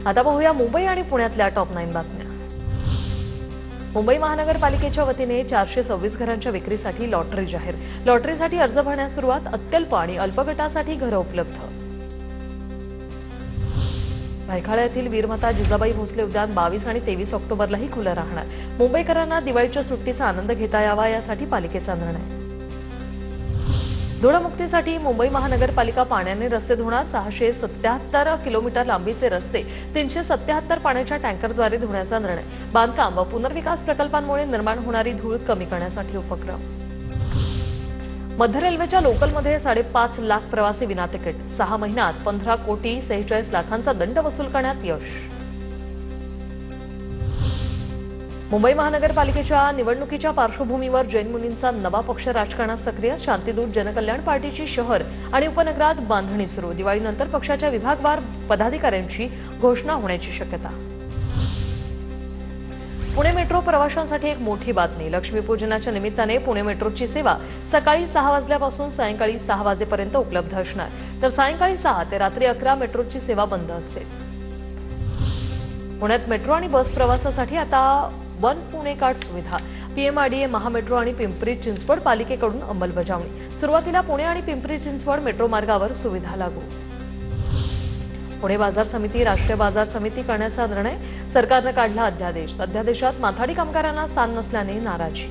आता पाहूया मुंबई आणि पुण्यातल्या टॉप 9 बातम्या। मुंबई महानगरपालिकेच्या वतीने 426 घरांच्या विक्रीसाठी लॉटरी जाहीर। लॉटरीसाठी अर्ज भरण्यास सुरुवात। अत्यल्प आणि अल्प गटासाठी घरं उपलब्ध। भायखळ्यातील वीरमाता जिजाबाई भोसले उद्यान 22 आणि 23 ऑक्टोबरलाही खुलं राहणार। मुंबईकरांना दिवाळीच्या सुट्टीचा आनंद घेता यावा यासाठी पालिकेचा निर्णय। धुळमुक्तीसाठी मुंबई महानगरपालिका पाण्याने रस्ते धुणार। 677 किलोमीटर लांबीचे रस्ते 377 पाण्याच्या टँकरद्वारे धुण्याचा निर्णय। बांधकाम व पुनर्विकास प्रकल्पांमुळे निर्माण होणारी धूळ कमी करण्यासाठी उपक्रम। मध्य रेल्वेच्या लोकलमध्ये 5.5 लाख प्रवासी विना तिकीट। 6 महिन्यात 15,46 लाखांचा दंड वसूल करण्यात यश। मुंबई महानगरपालिकेच्या निवडणुकीच्या पार्श्वभूमीवर जैन मुनींचा नवा पक्ष राजकारणात सक्रिय। शांतिदूत जनकल्याण पार्टीची शहर आणि उपनगरात बांधणी सुरू। दिवाळीनंतर पक्षाच्या विभागवार पदाधिकाऱ्यांची घोषणा होण्याची शक्यता। पुणे मेट्रो प्रवाशांसाठी एक मोठी बातमी। लक्ष्मीपूजनाच्या निमित्ताने पुणे मेट्रोची सेवा सकाळी 6 वाजल्यापासून सायंकाळी 6 वाजेपर्यंत उपलब्ध असणार, तर सायंकाळी 6 ते रात्री 11 मेट्रोची सेवा बंद असेल। पुण्यात मेट्रो आणि बस प्रवासासाठी आता वन पुणे कार्ड सुविधा। पीएमआरडीए, महामेट्रो आणि पिंपरी चिंचवड पालिकेकडून अंमलबजावणी। सुरुवातीला पुणे आणि पिंपरी चिंचवड मेट्रो मार्गावर सुविधा लागू। पुणे बाजार समिती राष्ट्रीय बाजार समिती करण्याचा निर्णय। सरकारने काढला अध्यादेश। अध्यादेशात माथाडी कामगारांना स्थान नसल्याने नाराजी।